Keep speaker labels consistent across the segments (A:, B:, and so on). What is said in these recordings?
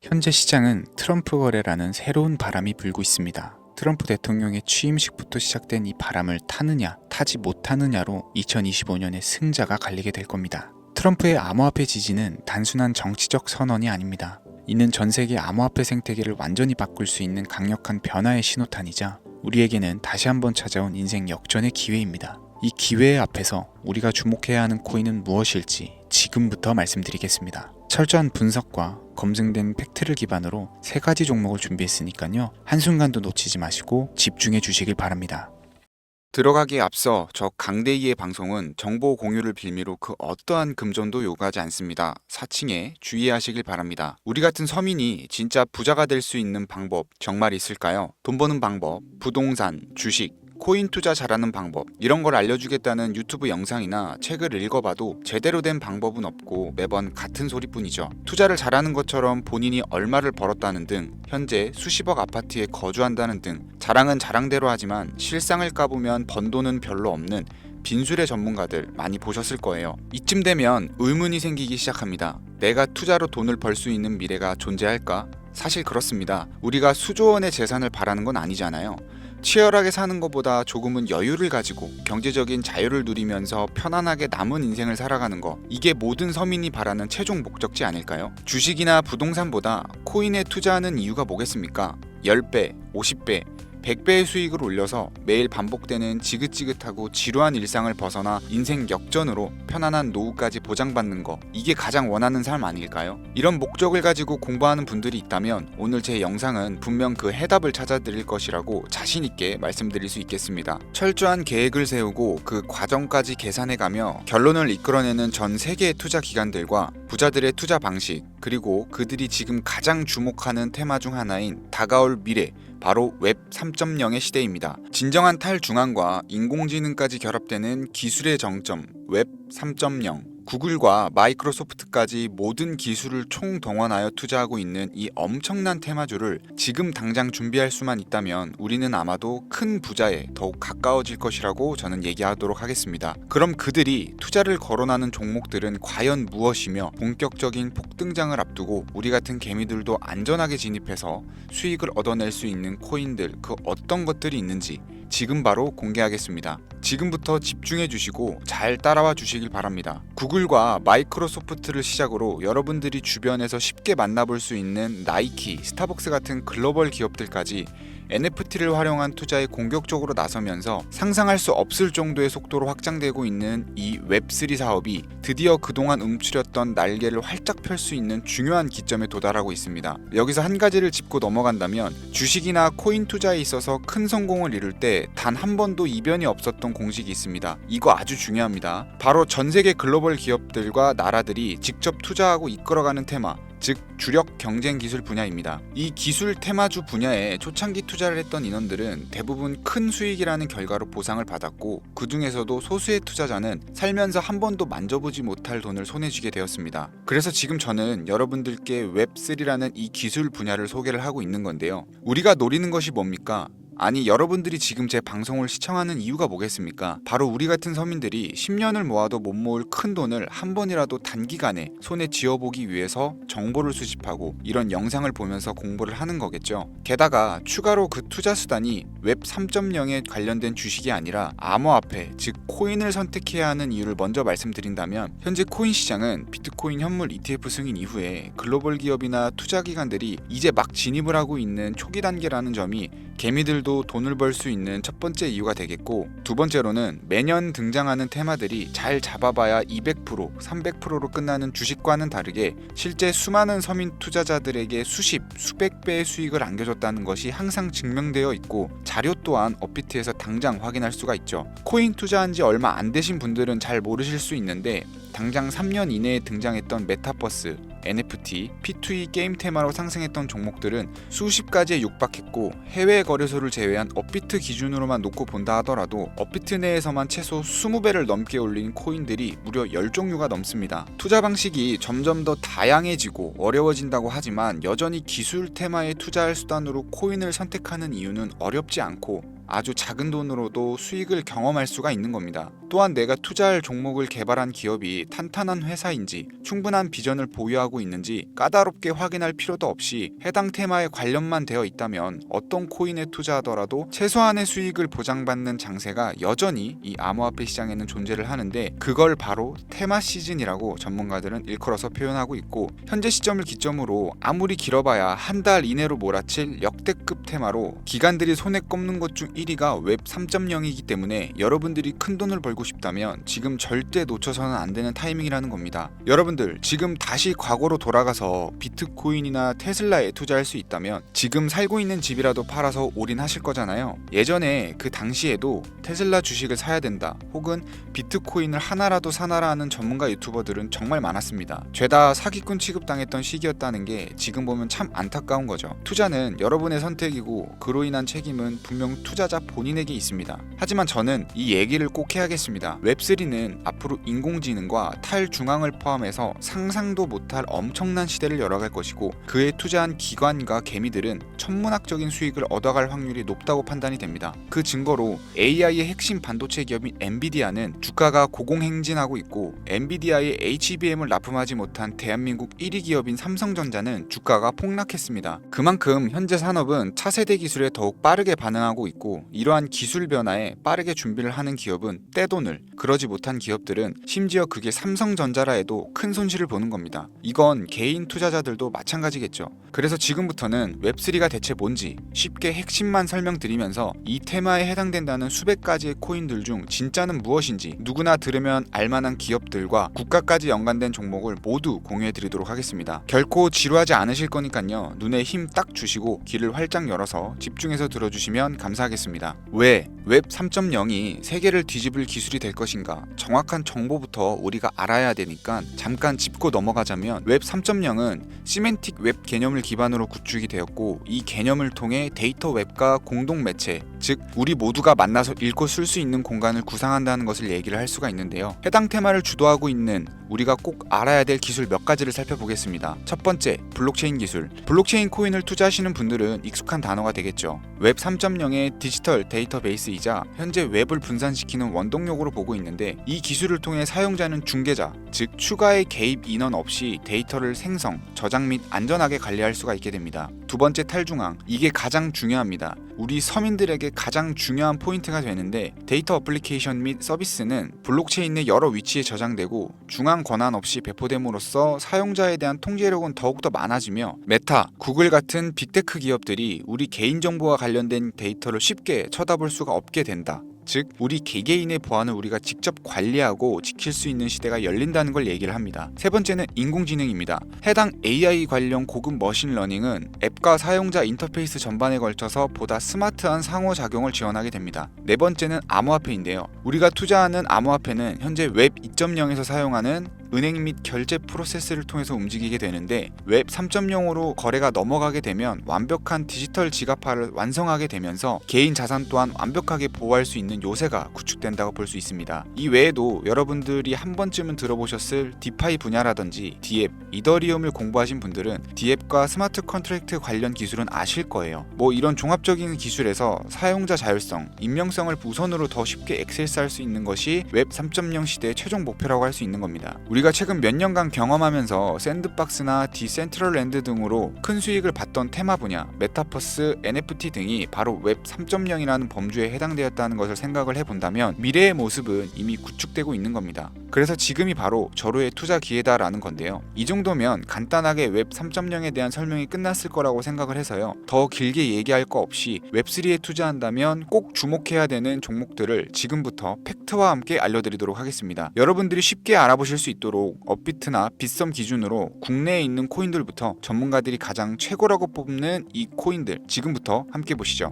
A: 현재 시장은 트럼프 거래라는 새로운 바람이 불고 있습니다. 트럼프 대통령의 취임식부터 시작된 이 바람을 타느냐, 타지 못하느냐로 2025년의 승자가 갈리게 될 겁니다. 트럼프의 암호화폐 지지는 단순한 정치적 선언이 아닙니다. 이는 전 세계 암호화폐 생태계를 완전히 바꿀 수 있는 강력한 변화의 신호탄이자 우리에게는 다시 한번 찾아온 인생 역전의 기회입니다. 이 기회의 앞에서 우리가 주목해야 하는 코인은 무엇일지 지금부터 말씀드리겠습니다. 철저한 분석과 검증된 팩트를 기반으로 3가지 종목을 준비했으니까요. 한순간도 놓치지 마시고 집중해 주시길 바랍니다. 들어가기에 앞서 저 강대희의 방송은 정보 공유를 빌미로 그 어떠한 금전도 요구하지 않습니다. 사칭에 주의하시길 바랍니다. 우리 같은 서민이 진짜 부자가 될 수 있는 방법 정말 있을까요? 돈 버는 방법, 부동산, 주식, 코인 투자 잘하는 방법 이런 걸 알려주겠다는 유튜브 영상이나 책을 읽어봐도 제대로 된 방법은 없고 매번 같은 소리뿐이죠. 투자를 잘하는 것처럼 본인이 얼마를 벌었다는 등 현재 수십억 아파트에 거주한다는 등 자랑은 자랑대로 하지만 실상을 까보면 번 돈은 별로 없는 빈술의 전문가들 많이 보셨을 거예요. 이쯤 되면 의문이 생기기 시작합니다. 내가 투자로 돈을 벌 수 있는 미래가 존재할까? 사실 그렇습니다. 우리가 수조 원의 재산을 바라는 건 아니잖아요. 치열하게 사는 것보다 조금은 여유를 가지고 경제적인 자유를 누리면서 편안하게 남은 인생을 살아가는 거, 이게 모든 서민이 바라는 최종 목적지 아닐까요? 주식이나 부동산보다 코인에 투자하는 이유가 뭐겠습니까? 10배, 50배, 100배의 수익을 올려서 매일 반복되는 지긋지긋하고 지루한 일상을 벗어나 인생 역전으로 편안한 노후까지 보장받는 거, 이게 가장 원하는 삶 아닐까요? 이런 목적을 가지고 공부하는 분들이 있다면 오늘 제 영상은 분명 그 해답을 찾아드릴 것이라고 자신있게 말씀드릴 수 있겠습니다. 철저한 계획을 세우고 그 과정까지 계산해가며 결론을 이끌어내는 전 세계의 투자 기관들과 부자들의 투자 방식, 그리고 그들이 지금 가장 주목하는 테마 중 하나인 다가올 미래, 바로 웹 3.0의 시대입니다. 진정한 탈중앙과 인공지능까지 결합되는 기술의 정점, 웹 3.0. 구글과 마이크로소프트까지 모든 기술을 총동원하여 투자하고 있는 이 엄청난 테마주를 지금 당장 준비할 수만 있다면 우리는 아마도 큰 부자에 더욱 가까워질 것이라고 저는 얘기하도록 하겠습니다. 그럼 그들이 투자를 거론하는 종목들은 과연 무엇이며 본격적인 폭등장을 앞두고 우리 같은 개미들도 안전하게 진입해서 수익을 얻어낼 수 있는 코인들, 그 어떤 것들이 있는지 지금 바로 공개하겠습니다. 지금부터 집중해 주시고 잘 따라와 주시길 바랍니다. 구글과 마이크로소프트를 시작으로 여러분들이 주변에서 쉽게 만나볼 수 있는 나이키, 스타벅스 같은 글로벌 기업들까지 NFT를 활용한 투자에 공격적으로 나서면서 상상할 수 없을 정도의 속도로 확장되고 있는 이 웹3 사업이 드디어 그동안 움츠렸던 날개를 활짝 펼 수 있는 중요한 기점에 도달하고 있습니다. 여기서 한 가지를 짚고 넘어간다면 주식이나 코인 투자에 있어서 큰 성공을 이룰 때 단 한 번도 이변이 없었던 공식이 있습니다. 이거 아주 중요합니다. 바로 전 세계 글로벌 기업들과 나라들이 직접 투자하고 이끌어가는 테마, 즉 주력 경쟁 기술 분야입니다. 이 기술 테마주 분야에 초창기 투자를 했던 인원들은 대부분 큰 수익이라는 결과로 보상을 받았고, 그 중에서도 소수의 투자자는 살면서 한 번도 만져보지 못할 돈을 손에 쥐게 되었습니다. 그래서 지금 저는 여러분들께 웹3라는 이 기술 분야를 소개를 하고 있는 건데요. 우리가 노리는 것이 뭡니까? 아니, 여러분들이 지금 제 방송을 시청하는 이유가 뭐겠습니까? 바로 우리 같은 서민들이 10년을 모아도 못 모을 큰 돈을 한 번이라도 단기간에 손에 쥐어보기 위해서 정보를 수집하고 이런 영상을 보면서 공부를 하는 거겠죠. 게다가 추가로 그 투자 수단이 웹 3.0에 관련된 주식이 아니라 암호화폐, 즉 코인을 선택해야 하는 이유를 먼저 말씀드린다면, 현재 코인 시장은 비트코인 현물 ETF 승인 이후에 글로벌 기업이나 투자기관들이 이제 막 진입을 하고 있는 초기 단계라는 점이 개미들도 돈을 벌 수 있는 첫 번째 이유가 되겠고, 두 번째로는 매년 등장하는 테마들이 잘 잡아봐야 200%, 300%로 끝나는 주식과는 다르게 실제 수많은 서민 투자자들에게 수십, 수백 배의 수익을 안겨줬다는 것이 항상 증명되어 있고, 자료 또한 업비트에서 당장 확인할 수가 있죠. 코인 투자한 지 얼마 안 되신 분들은 잘 모르실 수 있는데, 당장 3년 이내에 등장했던 메타버스, NFT, P2E 게임 테마로 상승했던 종목들은 수십 가지에 육박했고, 해외 거래소를 제외한 업비트 기준으로만 놓고 본다 하더라도 업비트 내에서만 최소 20배를 넘게 올린 코인들이 무려 10종류가 넘습니다. 투자 방식이 점점 더 다양해지고 어려워진다고 하지만 여전히 기술 테마에 투자할 수단으로 코인을 선택하는 이유는 어렵지 않고 아주 작은 돈으로도 수익을 경험할 수가 있는 겁니다. 또한 내가 투자할 종목을 개발한 기업이 탄탄한 회사인지 충분한 비전을 보유하고 있는지 까다롭게 확인할 필요도 없이 해당 테마에 관련만 되어 있다면 어떤 코인에 투자하더라도 최소한의 수익을 보장받는 장세가 여전히 이 암호화폐 시장에는 존재를 하는데, 그걸 바로 테마 시즌이라고 전문가들은 일컬어서 표현하고 있고, 현재 시점을 기점으로 아무리 길어봐야 한 달 이내로 몰아칠 역대급 테마로 기관들이 손에 꼽는 것 중 1위가 웹 3.0이기 때문에 여러분들이 큰 돈을 벌고 싶다면 지금 절대 놓쳐서는 안 되는 타이밍이라는 겁니다. 여러분들 지금 다시 과거로 돌아가서 비트코인이나 테슬라에 투자할 수 있다면 지금 살고 있는 집이라도 팔아서 올인하실 거잖아요. 예전에 그 당시에도 테슬라 주식을 사야 된다, 혹은 비트코인을 하나라도 사놔라 하는 전문가 유튜버들은 정말 많았습니다. 죄다 사기꾼 취급당했던 시기였다는 게 지금 보면 참 안타까운 거죠. 투자는 여러분의 선택이고 그로 인한 책임은 분명 투자자 본인에게 있습니다. 하지만 저는 이 얘기를 꼭 해야겠습니다. 웹3는 앞으로 인공지능과 탈중앙을 포함해서 상상도 못할 엄청난 시대를 열어갈 것이고, 그에 투자한 기관과 개미들은 천문학적인 수익을 얻어갈 확률이 높다고 판단이 됩니다. 그 증거로 AI의 핵심 반도체 기업인 엔비디아는 주가가 고공행진하고 있고, 엔비디아의 HBM을 납품하지 못한 대한민국 1위 기업인 삼성전자는 주가가 폭락했습니다. 그만큼 현재 산업은 차세대 기술에 더욱 빠르게 반응하고 있고, 이러한 기술 변화에 빠르게 준비를 하는 기업은 떼돈을, 그러지 못한 기업들은 심지어 그게 삼성전자라 해도 큰 손실을 보는 겁니다. 이건 개인 투자자들도 마찬가지겠죠. 그래서 지금부터는 웹3가 대체 뭔지 쉽게 핵심만 설명드리면서 이 테마에 해당된다는 수백 가지의 코인들 중 진짜는 무엇인지 누구나 들으면 알만한 기업들과 국가까지 연관된 종목을 모두 공유해드리도록 하겠습니다. 결코 지루하지 않으실 거니까요, 눈에 힘 딱 주시고 귀를 활짝 열어서 집중해서 들어주시면 감사하겠습니다. 왜 웹 3.0이 세계를 뒤집을 기술이 될 것인가, 정확한 정보부터 우리가 알아야 되니까 잠깐 짚고 넘어가자면, 웹 3.0은 시멘틱 웹 개념을 기반으로 구축이 되었고, 이 개념을 통해 데이터 웹과 공동 매체, 즉 우리 모두가 만나서 읽고 쓸 수 있는 공간을 구상한다는 것을 얘기를 할 수가 있는데요. 해당 테마를 주도하고 있는 우리가 꼭 알아야 될 기술 몇 가지를 살펴보겠습니다. 첫 번째, 블록체인 기술. 블록체인 코인을 투자하시는 분들은 익숙한 단어가 되겠죠. 웹 3.0의 디지털 데이터베이스이자 현재 웹을 분산시키는 원동력으로 보고 있는데, 이 기술을 통해 사용자는 중개자, 즉 추가의 개입 인원 없이 데이터를 생성, 저장 및 안전하게 관리할 수가 있게 됩니다. 두 번째, 탈중앙. 이게 가장 중요합니다. 우리 서민들에게 가장 중요한 포인트가 되는데, 데이터 어플리케이션 및 서비스는 블록체인 내 여러 위치에 저장되고 중앙 권한 없이 배포됨으로써 사용자에 대한 통제력은 더욱더 많아지며, 메타, 구글 같은 빅테크 기업들이 우리 개인정보와 관련된 데이터를 쉽게 쳐다볼 수가 없게 된다. 즉 우리 개개인의 보안을 우리가 직접 관리하고 지킬 수 있는 시대가 열린다는 걸 얘기를 합니다. 세 번째는 인공지능입니다. 해당 AI 관련 고급 머신러닝은 앱과 사용자 인터페이스 전반에 걸쳐서 보다 스마트한 상호작용을 지원하게 됩니다. 네 번째는 암호화폐인데요. 우리가 투자하는 암호화폐는 현재 웹 2.0에서 사용하는 은행 및 결제 프로세스를 통해서 움직이게 되는데, 웹 3.0으로 거래가 넘어가게 되면 완벽한 디지털 지갑화를 완성하게 되면서 개인 자산 또한 완벽하게 보호할 수 있는 요새가 구축된다고 볼 수 있습니다. 이 외에도 여러분들이 한 번쯤은 들어보셨을 디파이 분야라든지 디앱, 이더리움을 공부하신 분들은 디앱과 스마트 컨트랙트 관련 기술은 아실 거예요. 이런 종합적인 기술에서 사용자 자율성, 익명성을 우선으로 더 쉽게 액세스할 수 있는 것이 웹 3.0 시대의 최종 목표라고 할 수 있는 겁니다. 우리가 최근 몇 년간 경험하면서 샌드박스나 디센트럴랜드 등으로 큰 수익을 봤던 테마 분야, 메타버스, NFT 등이 바로 웹 3.0이라는 범주에 해당되었다는 것을 생각을 해본다면 미래의 모습은 이미 구축되고 있는 겁니다. 그래서 지금이 바로 절호의 투자 기회다라는 건데요. 이 정도면 간단하게 웹 3.0에 대한 설명이 끝났을 거라고 생각을 해서요, 더 길게 얘기할 거 없이 웹3에 투자한다면 꼭 주목해야 되는 종목들을 지금부터 팩트와 함께 알려드리도록 하겠습니다. 여러분들이 쉽게 알아보실 수 있도록 업비트나 빗썸 기준으로 국내에 있는 코인들부터 전문가들이 가장 최고라고 뽑는 이 코인들 지금부터 함께 보시죠.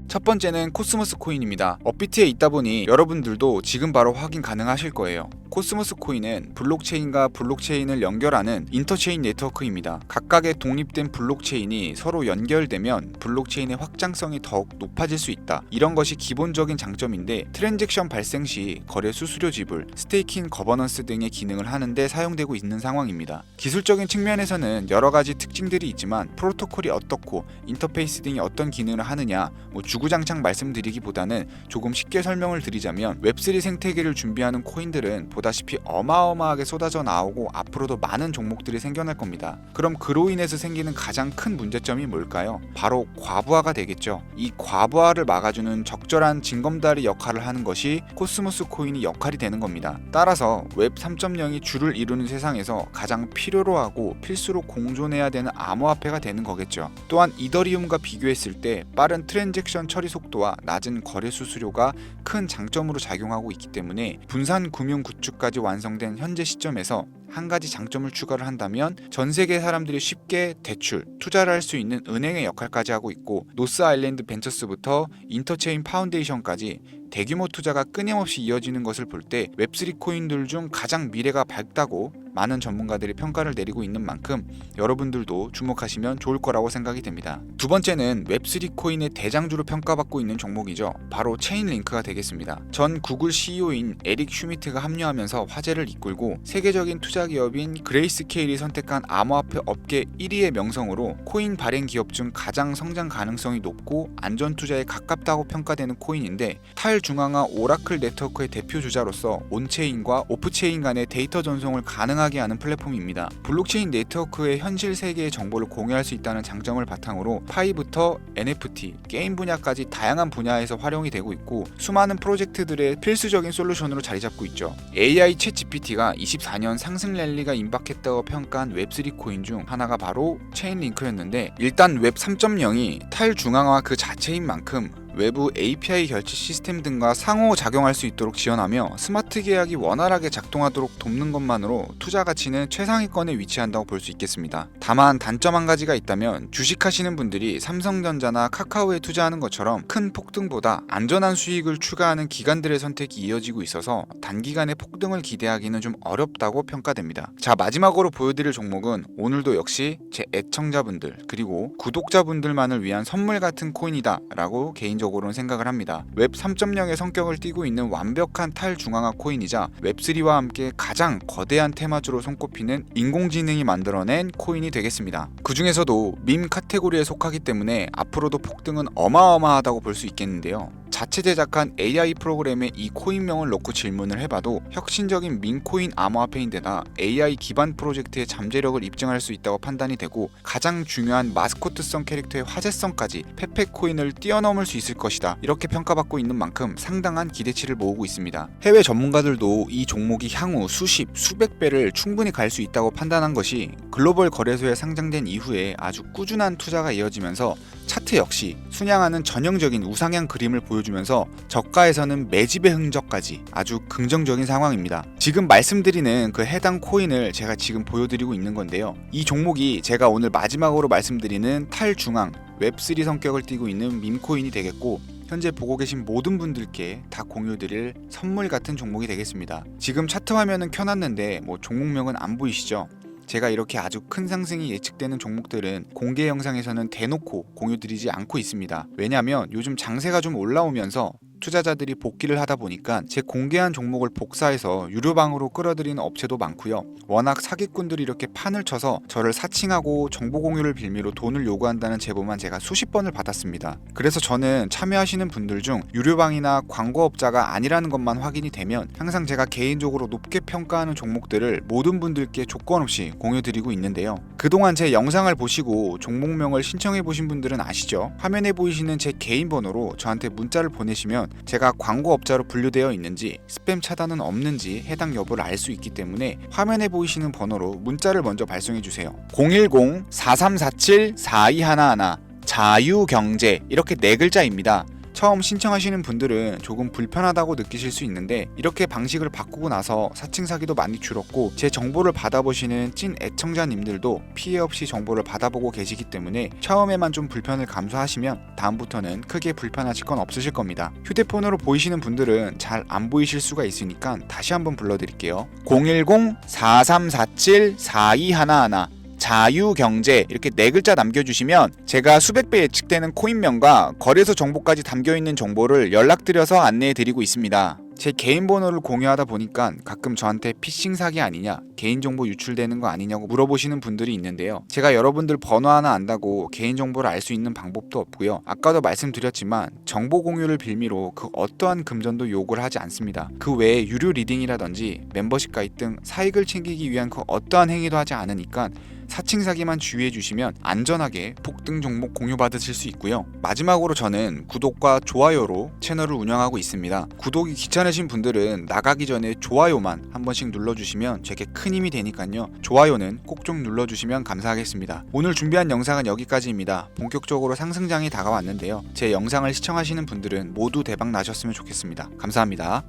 A: 첫 번째는 코스모스 코인입니다. 업비트에 있다 보니 여러분들도 지금 바로 확인 가능하실 거예요. 코스모스 코인은 블록체인과 블록체인을 연결하는 인터체인 네트워크입니다. 각각의 독립된 블록체인이 서로 연결되면 블록체인의 확장성이 더욱 높아질 수 있다. 이런 것이 기본적인 장점인데 트랜잭션 발생 시 거래 수수료 지불, 스테이킹 거버넌스 등의 기능을 하는데 사용되고 있는 상황입니다. 기술적인 측면에서는 여러 가지 특징들이 있지만 프로토콜이 어떻고 인터페이스 등이 어떤 기능을 하느냐 주구장창 말씀드리기보다는 조금 쉽게 설명을 드리자면 웹3 생태계를 준비하는 코인들은 보다시피 어마어마하게 쏟아져 나오고 앞으로도 많은 종목들이 생겨날 겁니다. 그럼 그로 인해서 생기는 가장 큰 문제점이 뭘까요? 바로 과부하가 되겠죠. 이 과부하를 막아주는 적절한 징검다리 역할을 하는 것이 코스모스 코인이 역할이 되는 겁니다. 따라서 웹 3.0이 주를 이루는 세상에서 가장 필요로 하고 필수로 공존해야 되는 암호화폐가 되는 거겠죠. 또한 이더리움과 비교했을 때 빠른 트랜잭션 처리 속도와 낮은 거래 수수료가 큰 장점으로 작용하고 있기 때문에 분산 금융 구축까지 완성된 현재 시점에서 한 가지 장점을 추가를 한다면 전 세계 사람들이 쉽게 대출, 투자를 할 수 있는 은행의 역할까지 하고 있고 노스 아일랜드 벤처스부터 인터체인 파운데이션까지 대규모 투자가 끊임없이 이어지는 것을 볼 때 웹3 코인들 중 가장 미래가 밝다고 많은 전문가들이 평가를 내리고 있는 만큼 여러분들도 주목하시면 좋을 거라고 생각이 됩니다. 두 번째는 웹3 코인의 대장주로 평가받고 있는 종목이죠. 바로 체인링크가 되겠습니다. 전 구글 CEO인 에릭 슈미트가 합류하면서 화제를 이끌고 세계적인 투자 기업인 그레이스케일이 선택한 암호화폐 업계 1위의 명성으로 코인 발행 기업 중 가장 성장 가능성이 높고 안전 투자에 가깝다고 평가되는 코인인데 탈중앙화 오라클 네트워크의 대표 주자로서 온체인과 오프체인 간의 데이터 전송을 가능하게 하는 플랫폼입니다. 블록체인 네트워크의 현실 세계의 정보를 공유할 수 있다는 장점을 바탕으로 파이부터 NFT, 게임 분야까지 다양한 분야에서 활용이 되고 있고 수많은 프로젝트들의 필수적인 솔루션으로 자리 잡고 있죠. AI 챗 GPT가 24년 상승 랠리가 임박했다고 평가한 웹3 코인 중 하나가 바로 체인링크였는데 일단 웹 3.0이 탈중앙화 그 자체인 만큼 외부 API 결제 시스템 등과 상호작용할 수 있도록 지원하며 스마트 계약이 원활하게 작동하도록 돕는 것만으로 투자 가치는 최상위권에 위치한다고 볼 수 있겠습니다. 다만 단점 한 가지가 있다면 주식하시는 분들이 삼성전자나 카카오에 투자하는 것처럼 큰 폭등보다 안전한 수익을 추가하는 기관들의 선택이 이어지고 있어서 단기간에 폭등을 기대하기는 좀 어렵다고 평가됩니다. 자, 마지막으로 보여드릴 종목은 오늘도 역시 제 애청자분들 그리고 구독자분들만을 위한 선물 같은 코인이다 라고 개인적으로 생각을 합니다. 웹 3.0의 성격을 띠고 있는 완벽한 탈중앙화 코인이자 웹3와 함께 가장 거대한 테마주로 손꼽히는 인공지능이 만들어낸 코인이 되겠습니다. 그 중에서도 밈 카테고리에 속하기 때문에 앞으로도 폭등은 어마어마하다고 볼 수 있겠는데요. 자체 제작한 AI 프로그램에 이 코인명을 넣고 질문을 해봐도 혁신적인 민코인 암호화폐인데다 AI 기반 프로젝트의 잠재력을 입증할 수 있다고 판단이 되고 가장 중요한 마스코트성 캐릭터의 화제성까지 페페코인을 뛰어넘을 수 있을 것이다. 이렇게 평가받고 있는 만큼 상당한 기대치를 모으고 있습니다. 해외 전문가들도 이 종목이 향후 수십, 수백 배를 충분히 갈 수 있다고 판단한 것이 글로벌 거래소에 상장된 이후에 아주 꾸준한 투자가 이어지면서 차트 역시 순양하는 전형적인 우상향 그림을 보여주면서 저가에서는 매집의 흔적까지 아주 긍정적인 상황입니다. 지금 말씀드리는 그 해당 코인을 제가 지금 보여드리고 있는 건데요. 이 종목이 제가 오늘 마지막으로 말씀드리는 탈중앙 웹3 성격을 띠고 있는 밈코인이 되겠고 현재 보고 계신 모든 분들께 다 공유드릴 선물 같은 종목이 되겠습니다. 지금 차트 화면은 켜놨는데 종목명은 안 보이시죠? 제가 이렇게 아주 큰 상승이 예측되는 종목들은 공개 영상에서는 대놓고 공유드리지 않고 있습니다. 왜냐하면 요즘 장세가 좀 올라오면서 투자자들이 복귀를 하다 보니까 제 공개한 종목을 복사해서 유료방으로 끌어들이는 업체도 많고요. 워낙 사기꾼들이 이렇게 판을 쳐서 저를 사칭하고 정보 공유를 빌미로 돈을 요구한다는 제보만 제가 수십 번을 받았습니다. 그래서 저는 참여하시는 분들 중 유료방이나 광고업자가 아니라는 것만 확인이 되면 항상 제가 개인적으로 높게 평가하는 종목들을 모든 분들께 조건 없이 공유드리고 있는데요. 그동안 제 영상을 보시고 종목명을 신청해 보신 분들은 아시죠? 화면에 보이시는 제 개인 번호로 저한테 문자를 보내시면 제가 광고업자로 분류되어 있는지 스팸 차단은 없는지 해당 여부를 알 수 있기 때문에 화면에 보이시는 번호로 문자를 먼저 발송해 주세요. 010-4347-4211 자유경제 이렇게 4글자입니다. 처음 신청하시는 분들은 조금 불편하다고 느끼실 수 있는데 이렇게 방식을 바꾸고 나서 사칭 사기도 많이 줄었고 제 정보를 받아보시는 찐 애청자님들도 피해 없이 정보를 받아보고 계시기 때문에 처음에만 좀 불편을 감수하시면 다음부터는 크게 불편하실 건 없으실 겁니다. 휴대폰으로 보이시는 분들은 잘 안 보이실 수가 있으니까 다시 한번 불러드릴게요. 010-4347-4211 자유경제 이렇게 4글자 남겨주시면 제가 수백 배 예측되는 코인명과 거래소 정보까지 담겨있는 정보를 연락드려서 안내해드리고 있습니다. 제 개인 번호를 공유하다 보니까 가끔 저한테 피싱 사기 아니냐, 개인정보 유출되는 거 아니냐고 물어보시는 분들이 있는데요. 제가 여러분들 번호 하나 안다고 개인정보를 알 수 있는 방법도 없고요. 아까도 말씀드렸지만 정보 공유를 빌미로 그 어떠한 금전도 요구를 하지 않습니다. 그 외에 유료 리딩이라든지 멤버십 가입 등 사익을 챙기기 위한 그 어떠한 행위도 하지 않으니까 사칭 사기만 주의해 주시면 안전하게 폭등 종목 공유 받으실 수 있고요. 마지막으로 저는 구독과 좋아요로 채널을 운영하고 있습니다. 구독이 귀찮으신 분들은 나가기 전에 좋아요만 한 번씩 눌러주시면 제게 큰 힘이 되니까요. 좋아요는 꼭 좀 눌러주시면 감사하겠습니다. 오늘 준비한 영상은 여기까지입니다. 본격적으로 상승장이 다가왔는데요. 제 영상을 시청하시는 분들은 모두 대박 나셨으면 좋겠습니다. 감사합니다.